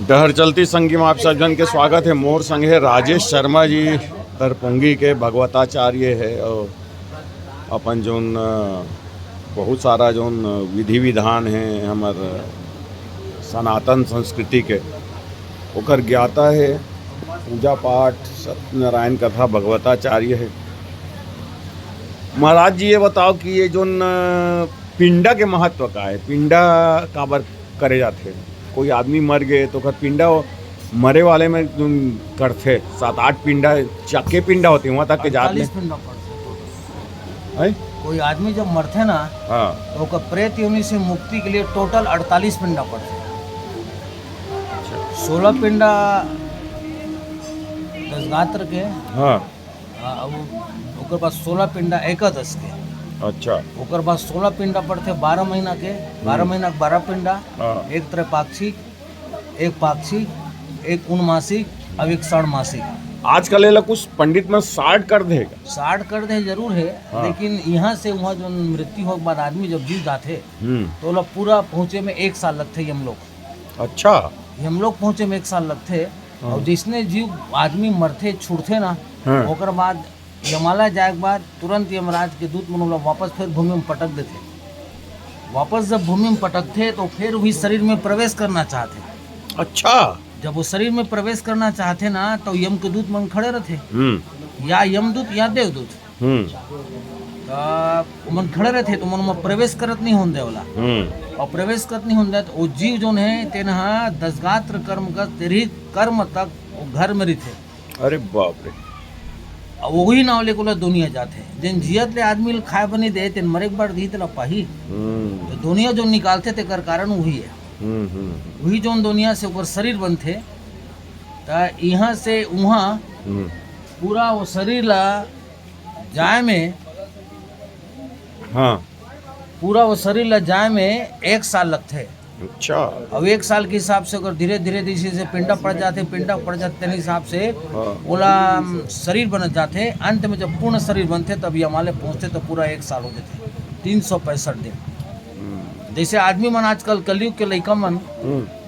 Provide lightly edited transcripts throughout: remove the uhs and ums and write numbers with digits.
डहर चलती संगी में आप सब जन के स्वागत है। मोर संग है राजेश शर्मा जी तरपुंगी के भगवताचार्य है और अपन जोन बहुत सारा जोन विधि विधान है हमार सनातन संस्कृति के ओकर ज्ञाता है। पूजा पाठ सत्यनारायण कथा भगवताचार्य है। महाराज जी ये बताओ कि ये जोन पिंडा के महत्व का है, पिंडा काबर करे जाते? कोई आदमी मर गए तो कर पिंडा मरे वाले में करते 7-8 पिंडा चक्के पिंडा होते वहाँ तक के जात में 48 पिंडा पड़ते है। कोई आदमी जब मरते ना हाँ तो ओकर प्रेत योनि से मुक्ति के लिए टोटल 48 पिंडा पड़ते। 16 पिंडा दशगात्र के, हाँ ओकर बाद 16 पिंडा एकादश के, अच्छा ओकर बाद 16 पिंडा पड़ते 12 महीना के, 12 महीना के 12 पिंडा, हाँ। एक त्रैपाक्षिक, एक पाक्षिक, एक उनमासिक और एक षाणमासिक। आजकल ये कुछ पंडित में 60 कर देगा। 60 कर दे जरूर है, हाँ। लेकिन यहाँ से वहाँ जो मृत्यु हो के बाद आदमी जब जीव जाते तो लोग पूरा पहुँचे में 1 साल लगते हम लोग। अच्छा हम लोग पहुँचे में 1 साल लगते। हाँ। और जिसने जीव आदमी मरते छुड़ते ना, हाँ। ओकर बाद यमाला जाए के बाद तुरंत यमराज के दूत मन लोग वापस फिर भूमि में पटक देते। वापस जब भूमि में पटकते तो फिर वही शरीर में प्रवेश करना चाहते। अच्छा जब वो शरीर में प्रवेश करना चाहते ना तो यम के दूत मन खड़े रहते, या यमदूत या देवदूत। तो मन खड़े रहते तो मन में प्रवेश करत नहीं होने वाला, और प्रवेश करत नहीं होने तो वो जीव जो है तेना दशगात्र कर्म का तेरी कर्म तक वो घर में रहते। अरे बाप रे। और वही नाव लेके दुनिया जाते जिन जियत ले आदमी खाए बनी दे तेन मरे के बाद दी तेला पाही। तो दुनिया जो निकालते ते कर कारण वही है। वही जो दुनिया से ऊपर शरीर बनते तो यहाँ से वहाँ पूरा वो शरीर ला जाए में, हाँ पूरा वो शरीर ला जाए में 1 साल लगते। अच्छा अब 1 साल के हिसाब से अगर धीरे धीरे से पिंडा पड़ जाते तेने हिसाब से ओला शरीर बन जाते। अंत में जब पूर्ण शरीर बनते तब ये हमारे पहुँचते तो पूरा 1 साल हो जाते, 365 दिन। जैसे आदमी मन आजकल कलयुग के लइका मन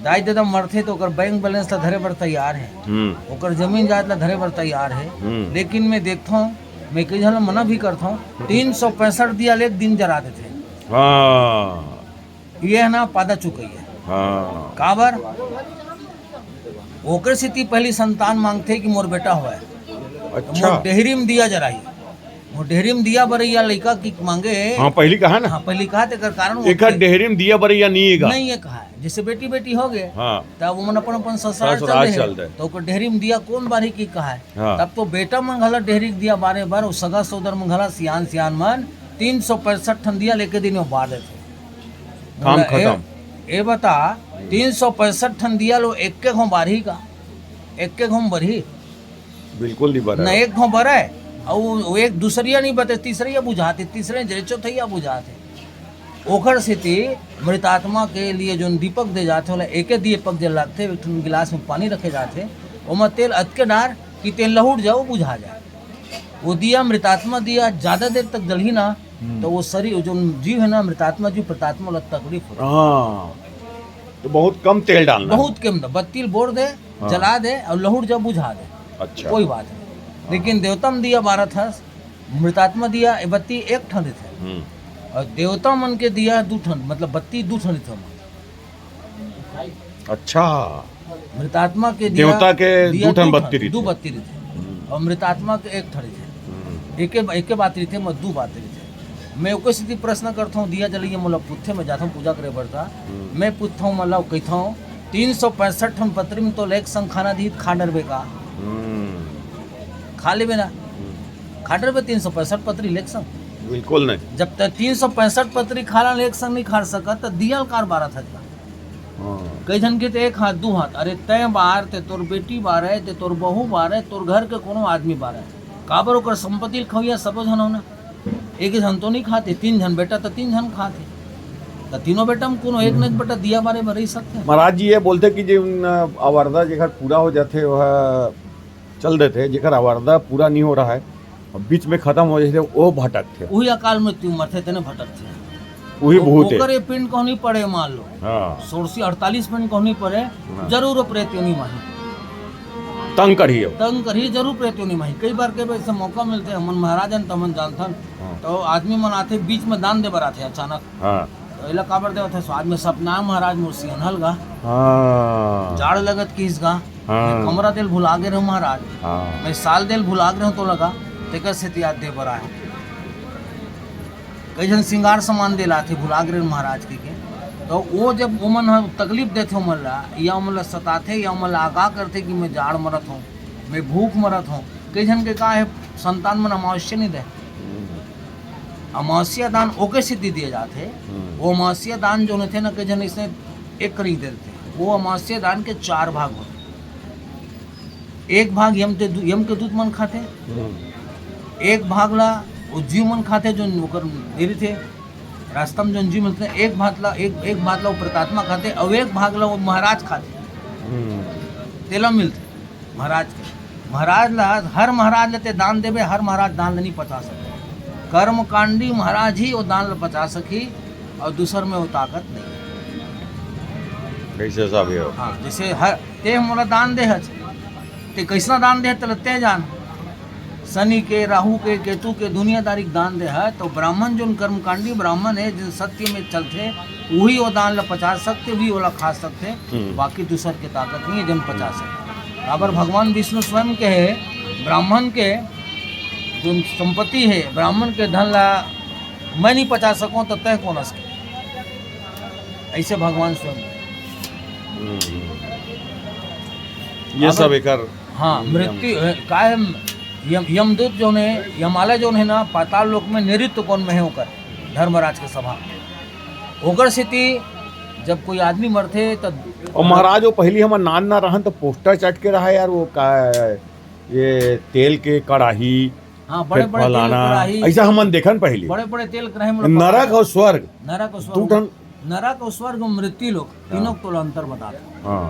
दाई दादा मरते तो ओकर बैंक बैलेंस ला धरे बर तैयार है, ओकर जमीन जायदाद ला धरे बर तैयार है। लेकिन मैं देखता हूँ, मैं कई जन मना भी करता हूँ, 365 दिया ले 1 दिन जरा देते। हाँ ये है ना पादा चुकी है। हाँ काबर ओकर से ती पहली संतान मांगते कि मोर बेटा हुआ है। अच्छा मोर डेहरी में दिया जराई, मोर डेहरी में दिया बरैया लड़का की मांगे। हाँ पहली कहा ना, हाँ पहली कहा ते कर कारण वो एक डेहरी में दिया बरैया नहीं ये कहा है। जैसे बेटी बेटी हो गए हाँ तब वो मन अपन ससुराल चल दे तो ओकर डेहरी में दिया कौन बारी की कहा है। हाँ। तब तो बेटा मंगला डेहरी दिया बारे बार सगा सौदर मंगला सियान सियान मन 365 ठन दिया लेके दिन में बार देते। काम खत्म। ए बता 365 ठन दिया लो एक घों बारही का, एक घों बरही बिल्कुल नहीं बरा न एक घों बरा है। और एक दूसरिया नहीं बते, तीसरिया बुझाते, तीसरे जरे चौथैया बुझाते। ओखर स्थिति मृतात्मा के लिए जो दीपक दे जाते होला, एक दीपक जल लगते, एक गिलास में पानी रखे जाते, ओमा तेल अतके डार कि तेल लहुट जाओ बुझा जाए। वो दिया मृतात्मा दिया ज़्यादा देर तक जल ही ना तो वो शरीर जो जीव है ना मृतात्मा जीव प्रतात्मा लग तकलीफ हो। हाँ तो बहुत कम तेल डालना, बहुत कम बत्ती बोर दे, हाँ। जला दे और लहुट जब बुझा दे। अच्छा कोई बात नहीं। लेकिन देवता में दिया 12 था, मृतात्मा दिया बत्ती 1 ठन थे, और देवता मन के दिया 2 ठन, मतलब बत्ती 2 ठन थे। अच्छा मृतात्मा के दिया देवता के दिया 2 ठन बत्ती 2 बत्ती थे, और मृतात्मा के 1 ठन थे। एक बात थे, मैं 2 बात थे। मैं ओके स्थिति प्रश्न करता हूँ, दिया जलिए मतलब पूछे मैं जाता हूँ पूजा करे बढ़ता, मैं पूछता हूँ मतलब कहता हूँ 365 ठन पत्री में तो लेक संग खाना दी खा डरबे का, खा ले ना खा डरबे 365 पत्री लेक संग बिल्कुल नहीं। जब तक 365 पत्री खाना लेक संग नहीं खा सका तो दियल कार 12 था। कई जन के 1 हाथ 2 हाथ, अरे तय बार ते तोर बेटी बार है, ते तोर बहू बार है, तोर घर के कोनो आदमी बार है। काबर ओकर संपत्ति खविया सब जन हो ना, एक जन तो नहीं खाते, 3 जन बेटा तो 3 जन खाते, तो तीनों बेटा में कोनो एक न बेटा दिया बारे में रही सकते हैं। महाराज जी ये बोलते कि जो आवर्दा जेकर पूरा हो जाते वह चल देते, जेकर आवर्दा पूरा नहीं हो रहा है और बीच में खत्म हो जाते वो भटकते। वही अकाल मृत्यु मरते तेने भटकते। वही भूत है। ओकर ये पिंड को नहीं पड़े मान लो हाँ 1648 पिंड को नहीं पड़े जरूर प्रेत नहीं माही तंग करिए तंग करी जरूर प्रेत नहीं माही कई बार के ऐसे मौका मिलते हैं हमन महाराजन तमन जानथन हाँ। तो आदमी मन आते बीच में दान दे बर आते अचानक हाँ तो इला काबर देवत है स्वाद में सपना महाराज मुर्सी अनहल गा हाँ जाड़ लगत किस गा हाँ। मैं कमरा दिल भुला गे रहूं महाराज हाँ मैं साल दिल भुला गे रहूं तो लगा तेकर से याद दे बर आए कई जन श्रृंगार सामान दे लाते भुला गे रहूं महाराज के तो वो जब ओमन ह तकलीफ देते ओमन ला या ओमन ला सताते या ओमन ला आगाह करते कि मैं जाड़ मरत हूँ मैं भूख मरत हूँ कई जन के का है संतान मन अमावस्या नहीं दे अमावस्या दान ओके सिद्धि दिए जाते वो अमावस्या दान जो थे ना कई जन इसने एक करी देते वो अमावस्या दान के 4 भाग होते एक भाग यम के दूत मन खाते एक भाग ला वो जीव मन खाते जो ओकर देरी थे रास्ता में जो जीव मिलते हैं एक भाग ला वो प्रतात्मा खाते और एक भाग ला वो महाराज खाते तेला मिलते महाराज ला हर महाराज लेते दान देवे हर महाराज दान नहीं पचा सकते कर्मकांडी महाराज ही वो दान ला पचा सकी और दूसर में वो ताकत नहीं कैसे साहब ये हाँ जैसे हर ते मोला दान दे ते कैसा दान दे तो ते जान शनि के राहु के केतु के दुनियादारी दान दे है तो ब्राह्मण जो कर्मकांडी ब्राह्मण है जिन सत्य में चलते वही वो दान ला पचा सकते वही वो ला खा सकते बाकी दूसर के ताकत नहीं है जन पचा सकते अगर भगवान विष्णु स्वयं के है ब्राह्मण के जो संपत्ति है ब्राह्मण के धन ला मैं नहीं पचा सकूं तो तय कौन सके ऐसे भगवान स्वयं ये सब एकर हाँ मृत्यु का है यमदूत जो है यमालय जो है ना पाताल लोक में नैऋत्य कोण में है होकर धर्मराज के सभा होकर स्थिति जब कोई आदमी मरते तो और महाराज वो पहली हम नान ना रहन तो पोस्टर चट के रहा यार वो का ये तेल के कड़ाही हाँ बड़े बड़े तेल कढ़ाई ऐसा हमन देखन पहली बड़े बड़े तेल कढ़ाई नरक और स्वर्ग नरक और स्वर्ग मृत्यु लोक तीनों को अंतर बताते हाँ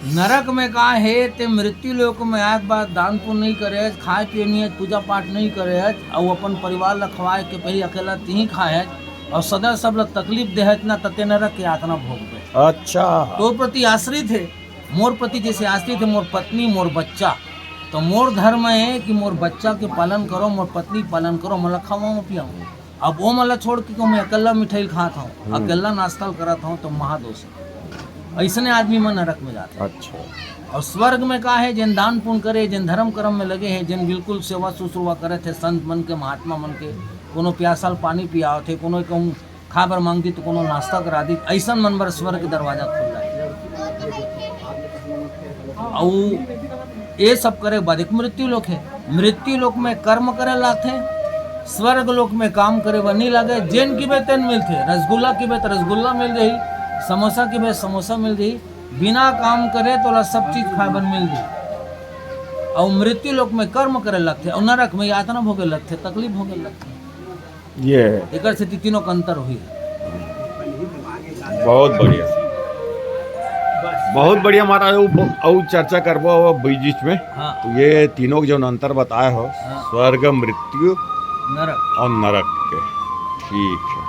नरक में का है ते मृत्यु लोक में आग बात दान पुण्य नहीं करे खाए पिए नहीं पूजा पाठ नहीं करे और अपन परिवार ला खवाए के पहले अकेला तीही खाए और सदा सब लोग तकलीफ दे ना तते नरक के यातना भोगबे अच्छा तो प्रति आश्रित है मोर प्रति जैसे आश्रित है मोर पत्नी मोर बच्चा तो मोर धर्म है कि मोर बच्चा के पालन करो मोर पत्नी पालन करो मला खावाऊं पियाऊं अब वो मला छोड़ के मैं अकेला मिठाई खाता हूँ अकेला नाश्ता करता हूँ तो महादोष है ऐसने आदमी में नरक में जाते अच्छा और स्वर्ग में का है जिन दान पुण्य करे जिन धर्म कर्म में लगे हैं जिन बिल्कुल सेवा शुश्रूषा करे थे संत मन के महात्मा मन के कोनो प्यासल पानी पियाओ थे कोनो कहूँ खाबर मांगती तो कोनो नाश्ता करा दी ऐसा मन बर स्वर्ग के दरवाजा खुल जाए और ये सब करे बाद एक मृत्यु लोक है मृत्यु लोक में कर्म करे लाते स्वर्ग लोक में काम करे वह नहीं लगे जिन की बेतन मिलते रसगुल्ला की बेत रसगुल्ला मिल रही समोसा की बेत समोसा मिल रही बिना काम करे तो सब चीज खाबर मिल रही और मृत्यु लोक में कर्म करे लगते और नरक में यातना भोगे लगते तकलीफ भोगे लगते ये एक से तीनों का अंतर हुई बहुत बढ़िया महाराज और चर्चा करबो बीच में हाँ तो ये तीनों के जो अंतर बताए हो हाँ। स्वर्ग मृत्यु नरक और नरक के ठीक है।